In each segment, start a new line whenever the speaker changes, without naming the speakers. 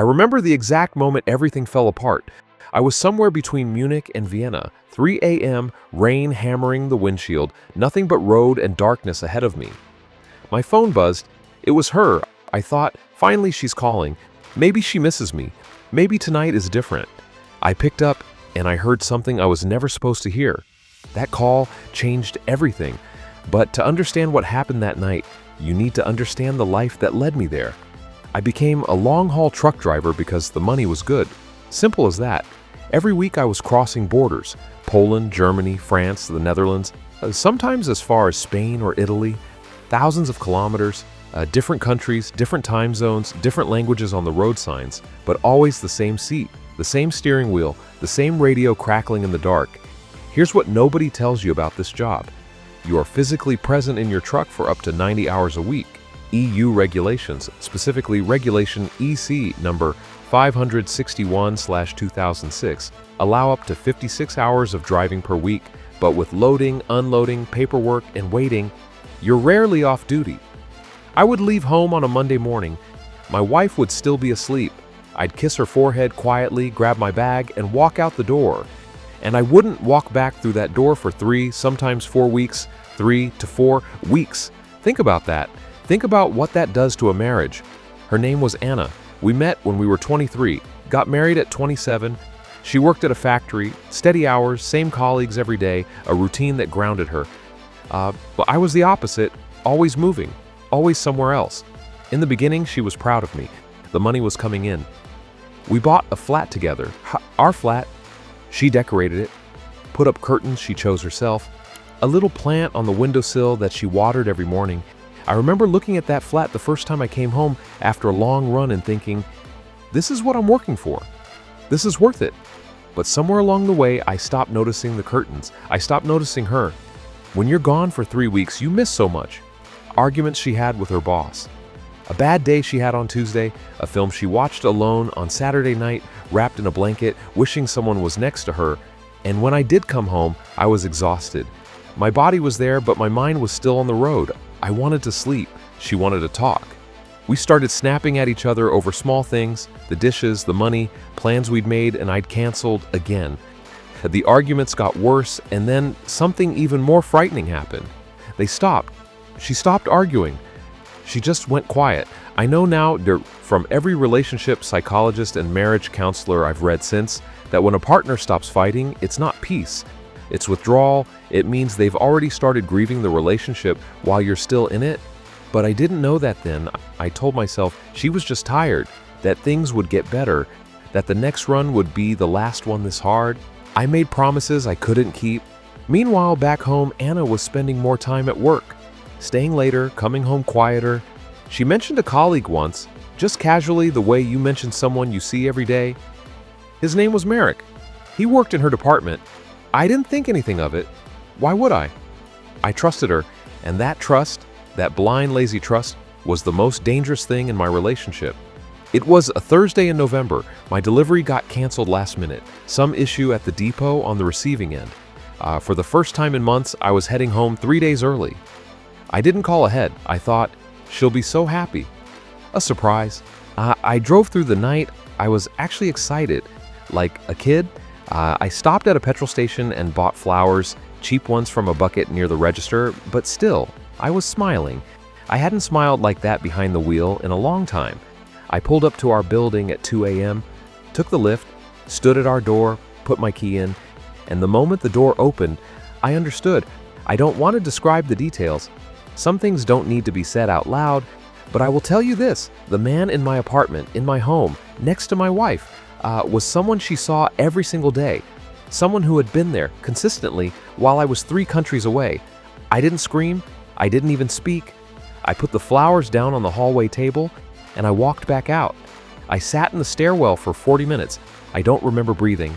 remember the exact moment everything fell apart. I was somewhere between Munich and Vienna, 3 a.m., rain hammering the windshield, nothing but road and darkness ahead of me. My phone buzzed. It was her. I thought, finally she's calling. Maybe she misses me. Maybe tonight is different. I picked up and I heard something I was never supposed to hear. That call changed everything. But to understand what happened that night, you need to understand the life that led me there. I became a long-haul truck driver because the money was good. Simple as that. Every week I was crossing borders: Poland, Germany, France, the Netherlands, sometimes as far as Spain or Italy. Thousands of kilometers, different countries, different time zones, different languages on the road signs, but always the same seat, the same steering wheel, the same radio crackling in the dark. Here's what nobody tells you about this job. You are physically present in your truck for up to 90 hours a week. EU regulations, specifically Regulation EC number 561/2006, allow up to 56 hours of driving per week, but with loading, unloading, paperwork, and waiting, you're rarely off duty. I would leave home on a Monday morning. My wife would still be asleep. I'd kiss her forehead quietly, grab my bag, and walk out the door. And I wouldn't walk back through that door for 3, sometimes 4 weeks, 3 to 4 weeks. Think about that. Think about what that does to a marriage. Her name was Anna. We met when we were 23, got married at 27. She worked at a factory, steady hours, same colleagues every day, a routine that grounded her. But I was the opposite, always moving, always somewhere else. In the beginning, she was proud of me. The money was coming in. We bought a flat together, our flat. She decorated it, put up curtains she chose herself, a little plant on the windowsill that she watered every morning. I remember looking at that flat the first time I came home after a long run and thinking, this is what I'm working for. This is worth it. But somewhere along the way, I stopped noticing the curtains. I stopped noticing her. When you're gone for 3 weeks, you miss so much. Arguments she had with her boss. A bad day she had on Tuesday, a film she watched alone on Saturday night, wrapped in a blanket, wishing someone was next to her. And when I did come home, I was exhausted. My body was there, but my mind was still on the road. I wanted to sleep. She wanted to talk. We started snapping at each other over small things, the dishes, the money, plans we'd made, and I'd canceled again. The arguments got worse, and then something even more frightening happened. They stopped. She stopped arguing. She just went quiet. I know now from every relationship psychologist and marriage counselor I've read since that when a partner stops fighting, it's not peace. It's withdrawal. It means they've already started grieving the relationship while you're still in it. But I didn't know that then. I told myself she was just tired, that things would get better, that the next run would be the last one this hard. I made promises I couldn't keep. Meanwhile, back home, Anna was spending more time at work, staying later, coming home quieter. She mentioned a colleague once, just casually the way you mention someone you see every day. His name was Merrick. He worked in her department. I didn't think anything of it. Why would I? I trusted her, and that trust, that blind, lazy trust, was the most dangerous thing in my relationship. It was a Thursday in November. My delivery got canceled last minute. Some issue at the depot on the receiving end. For the first time in months, I was heading home 3 days early. I didn't call ahead. I thought, she'll be so happy. A surprise. I drove through the night. I was actually excited, like a kid. I stopped at a petrol station and bought flowers, cheap ones from a bucket near the register, but still, I was smiling. I hadn't smiled like that behind the wheel in a long time. I pulled up to our building at 2 a.m., took the lift, stood at our door, put my key in, and the moment the door opened, I understood. I don't want to describe the details. Some things don't need to be said out loud, but I will tell you this: the man in my apartment, in my home, next to my wife, was someone she saw every single day, someone who had been there consistently while I was 3 countries away. I didn't scream. I didn't even speak. I put the flowers down on the hallway table, and I walked back out. I sat in the stairwell for 40 minutes. I don't remember breathing.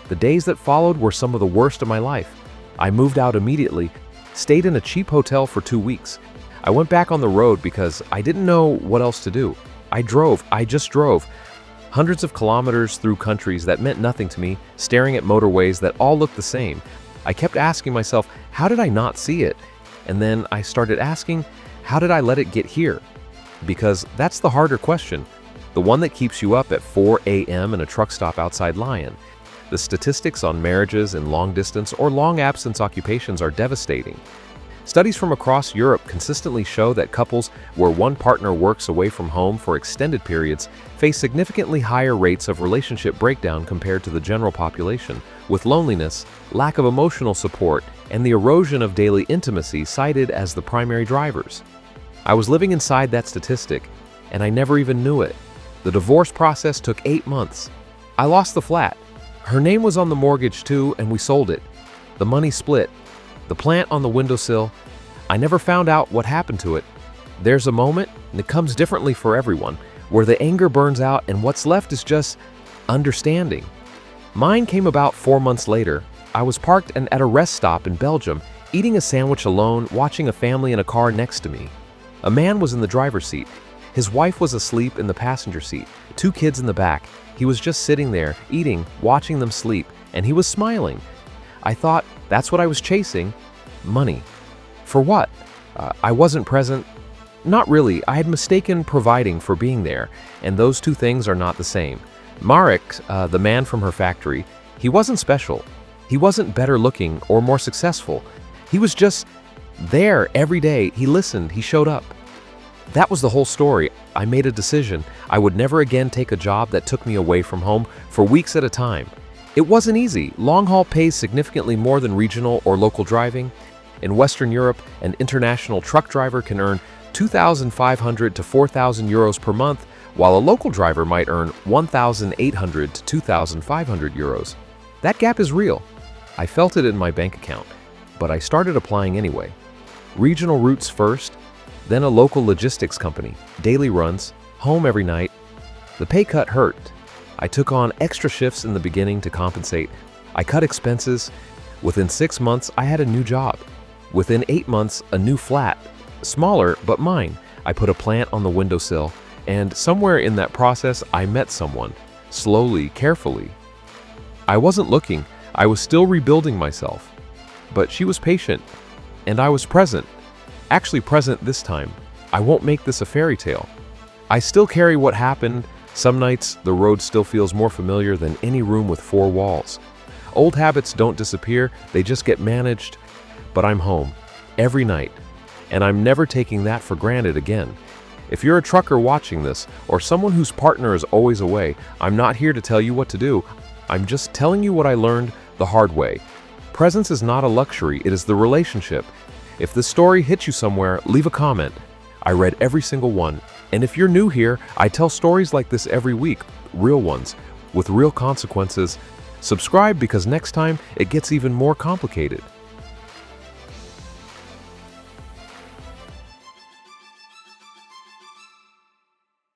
The days that followed were some of the worst of my life. I moved out immediately, stayed in a cheap hotel for 2 weeks. I went back on the road because I didn't know what else to do. I just drove. Hundreds of kilometers through countries that meant nothing to me, staring at motorways that all looked the same. I kept asking myself, how did I not see it? And then I started asking, how did I let it get here? Because that's the harder question. the one that keeps you up at 4 a.m. in a truck stop outside Lyon. The statistics on marriages in long-distance or long-absence occupations are devastating. Studies from across Europe consistently show that couples where one partner works away from home for extended periods face significantly higher rates of relationship breakdown compared to the general population, with loneliness, lack of emotional support, and the erosion of daily intimacy cited as the primary drivers. I was living inside that statistic, and I never even knew it. The divorce process took 8 months. I lost the flat. Her name was on the mortgage too, and we sold it. The money split. The plant on the windowsill, I never found out what happened to it. There's a moment, and it comes differently for everyone, where the anger burns out and what's left is just understanding. Mine came about 4 months later. I was parked at a rest stop in Belgium, eating a sandwich alone, watching a family in a car next to me. A man was in the driver's seat. His wife was asleep in the passenger seat, 2 kids in the back. He was just sitting there, eating, watching them sleep, and he was smiling. I thought, that's what I was chasing. Money. For what? I wasn't present. Not really. I had mistaken providing for being there, and those two things are not the same. Marek, the man from her factory, he wasn't special. He wasn't better looking or more successful. He was just there every day. He listened. He showed up. That was the whole story. I made a decision. I would never again take a job that took me away from home for weeks at a time. It wasn't easy. Long haul pays significantly more than regional or local driving. In Western Europe, an international truck driver can earn 2,500 to 4,000 euros per month, while a local driver might earn 1,800 to 2,500 euros. That gap is real. I felt it in my bank account, but I started applying anyway. Regional routes first, then a local logistics company, daily runs, home every night. The pay cut hurt. I took on extra shifts in the beginning to compensate. I cut expenses. Within 6 months, I had a new job. Within 8 months, a new flat. Smaller, but mine. I put a plant on the windowsill. And somewhere in that process, I met someone. Slowly, carefully. I wasn't looking. I was still rebuilding myself. But she was patient. And I was present. Actually present this time. I won't make this a fairy tale. I still carry what happened. Some nights, the road still feels more familiar than any room with 4 walls. Old habits don't disappear, they just get managed. But I'm home, every night, and I'm never taking that for granted again. If you're a trucker watching this, or someone whose partner is always away, I'm not here to tell you what to do. I'm just telling you what I learned the hard way. Presence is not a luxury, it is the relationship. If this story hits you somewhere, leave a comment. I read every single one. And if you're new here, I tell stories like this every week, real ones, with real consequences. Subscribe because next time it gets even more complicated.